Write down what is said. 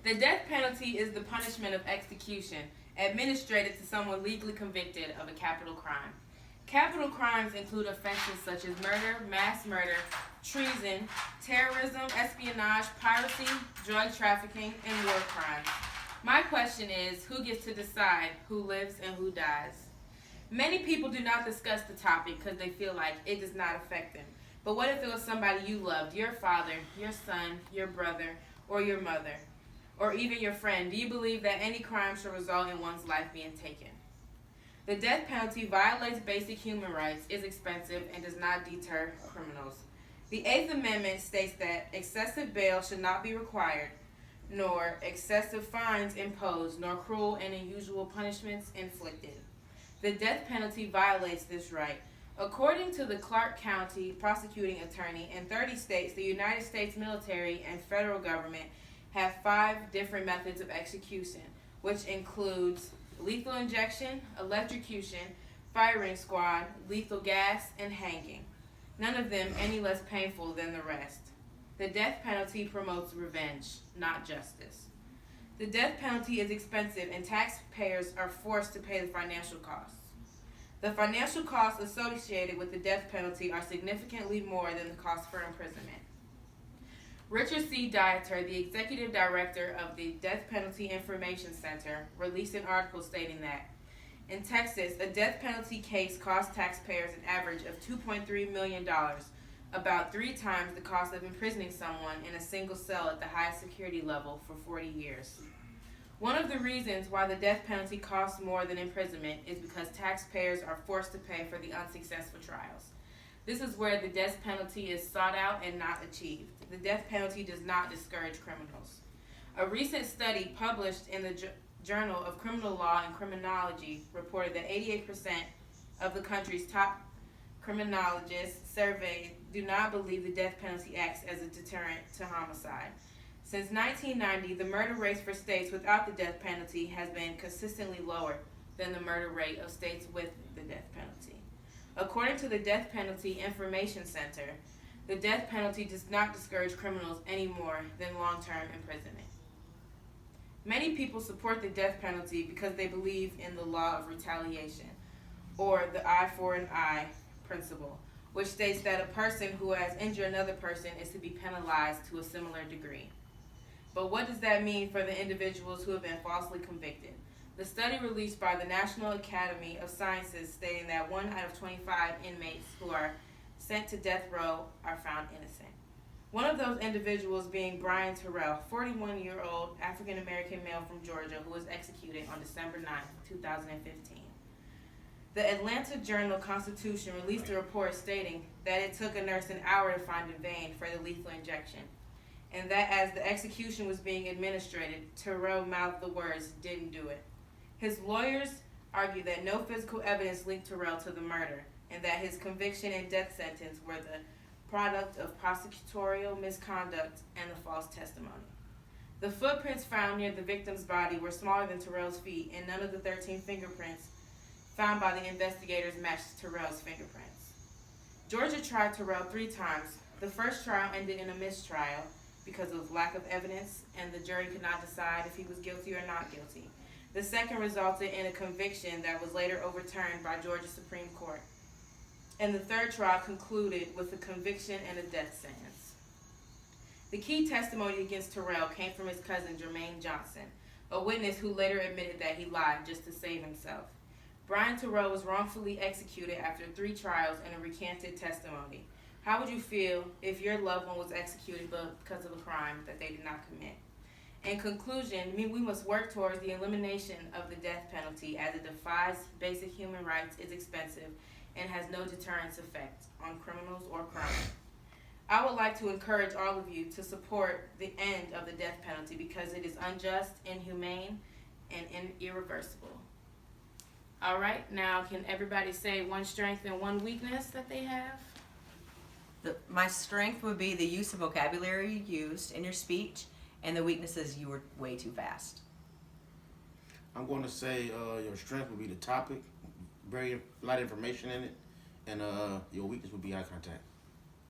The death penalty is the punishment of execution administered to someone legally convicted of a capital crime. Capital crimes include offenses such as murder, mass murder, treason, terrorism, espionage, piracy, drug trafficking, and war crimes. My question is, who gets to decide who lives and who dies? Many people do not discuss the topic because they feel like it does not affect them. But what if it was somebody you loved, your father, your son, your brother, or your mother, or even your friend? Do you believe that any crime should result in one's life being taken? The death penalty violates basic human rights, is expensive, and does not deter criminals. The Eighth Amendment states that excessive bail should not be required, nor excessive fines imposed, nor cruel and unusual punishments inflicted. The death penalty violates this right. According to the Clark County prosecuting attorney, in 30 states, the United States military and federal government have 5 different methods of execution, which includes lethal injection, electrocution, firing squad, lethal gas, and hanging. None of them any less painful than the rest. The death penalty promotes revenge, not justice. The death penalty is expensive and taxpayers are forced to pay the financial costs. The financial costs associated with the death penalty are significantly more than the cost for imprisonment. Richard C. Dieter, the executive director of the Death Penalty Information Center, released an article stating that in Texas, a death penalty case costs taxpayers an average of $2.3 million, about 3 times the cost of imprisoning someone in a single cell at the highest security level for 40 years. One of the reasons why the death penalty costs more than imprisonment is because taxpayers are forced to pay for the unsuccessful trials. This is where the death penalty is sought out and not achieved. The death penalty does not discourage criminals. A recent study published in the Journal of Criminal Law and Criminology reported that 88% of the country's top criminologists surveyed do not believe the death penalty acts as a deterrent to homicide. Since 1990, the murder rates for states without the death penalty has been consistently lower than the murder rate of states with the death penalty. According to the Death Penalty Information Center, the death penalty does not discourage criminals any more than long-term imprisonment. Many people support the death penalty because they believe in the law of retaliation, or the eye for an eye principle, which states that a person who has injured another person is to be penalized to a similar degree. But what does that mean for the individuals who have been falsely convicted? The study released by the National Academy of Sciences stating that 1 out of 25 inmates who are sent to death row are found innocent. One of those individuals being Brian Terrell, 41-year-old African-American male from Georgia who was executed on December 9, 2015. The Atlanta Journal-Constitution released a report stating that it took a nurse an hour to find a vein for the lethal injection, and that as the execution was being administered, Terrell mouthed the words, "Didn't do it." His lawyers argued that no physical evidence linked Terrell to the murder, and that his conviction and death sentence were the product of prosecutorial misconduct and the false testimony. The footprints found near the victim's body were smaller than Terrell's feet, and none of the 13 fingerprints found by the investigators matched Terrell's fingerprints. Georgia tried Terrell 3 times. The first trial ended in a mistrial because of lack of evidence, and the jury could not decide if he was guilty or not guilty. The second resulted in a conviction that was later overturned by Georgia Supreme Court. And the third trial concluded with a conviction and a death sentence. The key testimony against Terrell came from his cousin, Jermaine Johnson, a witness who later admitted that he lied just to save himself. Brian Terrell was wrongfully executed after 3 trials and a recanted testimony. How would you feel if your loved one was executed because of a crime that they did not commit? In conclusion, we must work towards the elimination of the death penalty as it defies basic human rights, is expensive, and has no deterrence effect on criminals or crime. I would like to encourage all of you to support the end of the death penalty because it is unjust, inhumane, and irreversible. All right, now can everybody say one strength and one weakness that they have? My strength would be the use of vocabulary you used in your speech, and the weakness is you were way too fast. I'm going to say your strength would be the topic, very light information in it, and your weakness would be eye contact.